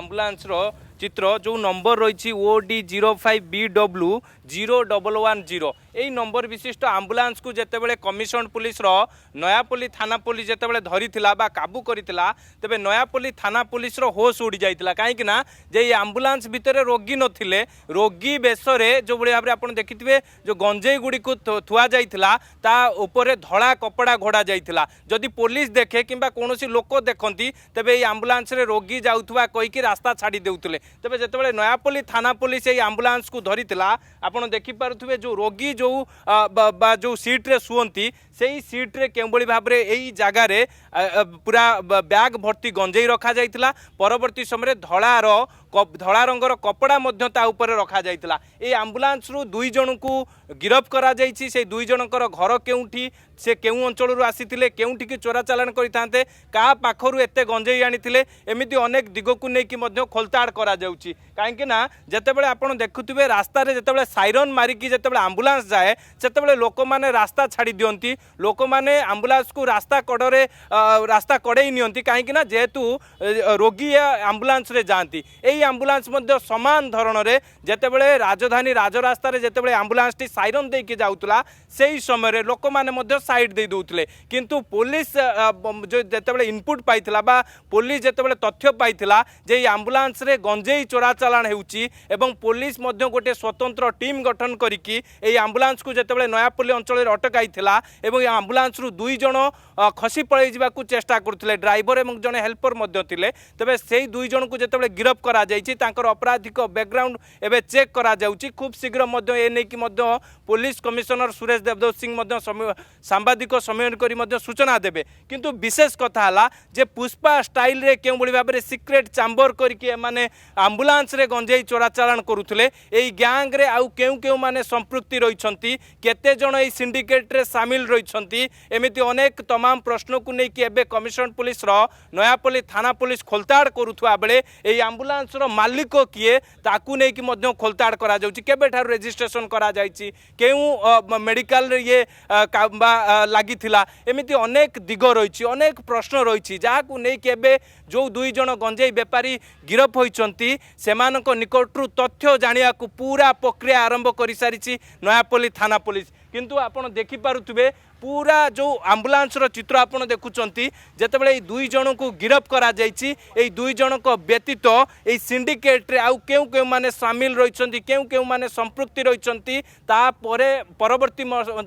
आम्बुलांस चित्र जो नंबर रही OD05BW0110 यही नंबर विशिष्ट आम्बुलांस को जितेबाला कमिशन पुलिस नयापल्ली थाना पुलिस जितेबाला धरी काबू करथिला तेबे नयापल्ली थाना पुलिस होश उड़ी जाइतिला कहीं ना जे आम्बुलांस भितर रोगी नथिले रोगी बेसरे जो भाई भाव आप देखिथे जो गंजेई गुड़ी को थुआ जाइतिला ता उपरे धड़ा कपड़ा घोड़ा जाइतिला जदि पुलिस देखे किंबा कोनोसी लोक देखंती तेबे ये आम्बुलांस रे रोगी जाउथुवा कहीकि रास्ता छाड़ी देउतले तेबे जेतेबेले नयापल्ली थाना पुलिस ये आम्बुलांस को धरितिला आपण देखि पारुथुबे जो रोगी जो जो सीट रे सुवंती सेही सीट रे केउबळी भाबरे एई जागा रे पूरा बैग भर्ती गंजेई रखा जाइतिला परवर्ती समय धड़ा रंगर कपड़ा ता उपरे रखा जाइतिला ए आम्बुलांस रु दुई जन को गिरफ करा जाइछि से दुई जनकर घर केउठी से केउ अंचल आसीथिले केउठी की चोरा चालान करितांते का पाखरु एते गंजेई आनिथिले एमिति अनेक दिग को नेकी मध्य खोलताड़ करा जाउछि काहेकि ना जेतेबेले आपण देखुथिबे रास्ता रे जेतेबेले साइरन मारिकी जेतेबेले आम्बुलांस जाए सेतेबेले लोक माने रास्ता छाड़ी दियंती लोक माने आम्बुलांस को रास्ता कड़रे रास्ता कड़ेई नियंती काहेकि ना जेहेतु रोगी आम्बुलांस रे जांती एई आम्बुलांस मध्य समान धरण रे जेतेबेले राजधानी राजरास्ता रे जेतेबेले आम्बुलांस टी साइरन देके जाउतला सेही समय रे लोक माने मध्य साइड दे दउतले किंतु पुलिस जो जेतेबेले इनपुट पाइतला बा पुलिस जेतेबेले तथ्य पाइतला जे आम्बुलांस रे गंजेई चोरा चालान हेउची एवं पुलिस मध्य गोटे स्वतंत्र टीम गठन करिकी एई आम्बुलांस को जेतेबेले नयापल्ली अंचल रे अटकाइतला एवं आम्बुलांस रु दुई जण खसी पळै जिबाकू चेष्टा करथिले ड्राइवर एवं जने हेल्पर मध्य थिले तबे सेही दुई जण को जेतेबेले गिरफ करा जाइछि तांकर अपराधिक बैकग्राउंड एबे चेक करा जाउछि खूब शीघ्र मध्य ए नै कि मध्य पुलिस कमिशनर सुरेश देवदत्त सिंह मध्य सांबादिक सम्मेलन करी मध्य सूचना देबे किंतु विशेष कथा हला जे पुष्पा स्टाइल रे केउ बळी भाबरे सीक्रेट चैम्बर करके माने आम्बुलांस रे गंजेई चोरा चालान करुथले एई गैंग रे आउ केउ माने संपृक्ति रहिछंती केते जण एई सिंडिकेट रे शामिल रहिछंती एमिति अनेक तमाम प्रश्न को नै कि एबे कमिशन पुलिस नयापल्ली थाना पुलिस खोलताड़ करुथुआ बेले एई आम्बुलांस रो मालिक किए ताकू नै कि मध्य खोलताड़ करा जाउची केबे ठार रजिस्ट्रेशन करा जाइची केउ मेडिकल रे ये लागि थिला एमिति अनेक दिग रहिछि अनेक प्रश्न रहिछि जाकू नै कि एबे जो दुई जण गंजेई व्यापारी गिरफ होइचंती सेमानक निकटरू तथ्य जानिया को पूरा प्रक्रिया आरंभ करि सारिछि नयापल्ली थाना पुलिस किंतु आपण देखि पारुथुबे पूरा जो आम्बुलांस रो चित्र आपण देखुचंती जेतेबेले दुई जण को गिरफ करा जाइछि एई दुई जण को व्यतीत एई सिंडिकेट रे आउ केउ माने शामिल रहिचंती केउ माने संपृक्ति रहिचंती ता परे परवर्ती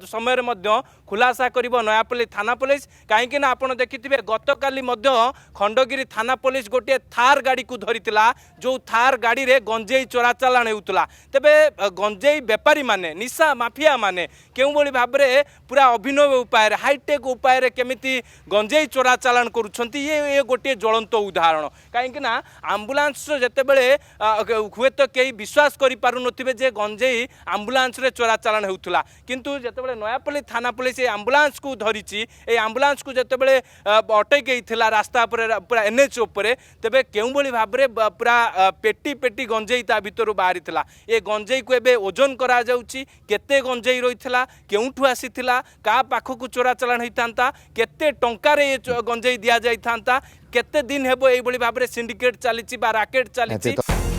समय रे मध्य खुलासा करिवो नयापल्ली थाना पुलिस काहेकि ना आपण देखिथिबे गतकाली मध्य खंडगिरी थाना पुलिस गोटे थार गाड़ी को धरितिला जो थार गाड़ी रे गंजेई चोरा चालान हेउतला तेबे गंजेई व्यापारी माने निशा माफिया माने केउ बळी भाबरे पूरा अभिनव उपाय हाईटेक उपाय केमिति गंजेई चोरा चालान करुछंती ये गोटे ज्वलंत उदाहरण कहीं ना आम्बुलांस जेतेबेले हुए तो कई विश्वास करि पारु नथिबे जे गंजेई आम्बुलांस रे चोरा चालान हेउतला किंतु जेतेबेले नयापल्ली थाना पुलिस ए आम्बुलांस को धरिछि ए आम्बुलांस को जेतेबेले अटकेइथिला रास्ता पर पूरा एनएच उपरे तेबे केउ बळी भाबरे पूरा पेटी पेटी गंजेई ता भितरु बाहरिथिला ए गंजेई को एबे ओजन करा जाउछि केते गंजेई रहिथिला केउठु आसीथिला का पाखकु चोरा चालान होता केते टंकार गंजेई दिया जाइथा केते दिन हेबो एई बळी भाबरे सिंडिकेट चली राकेट चली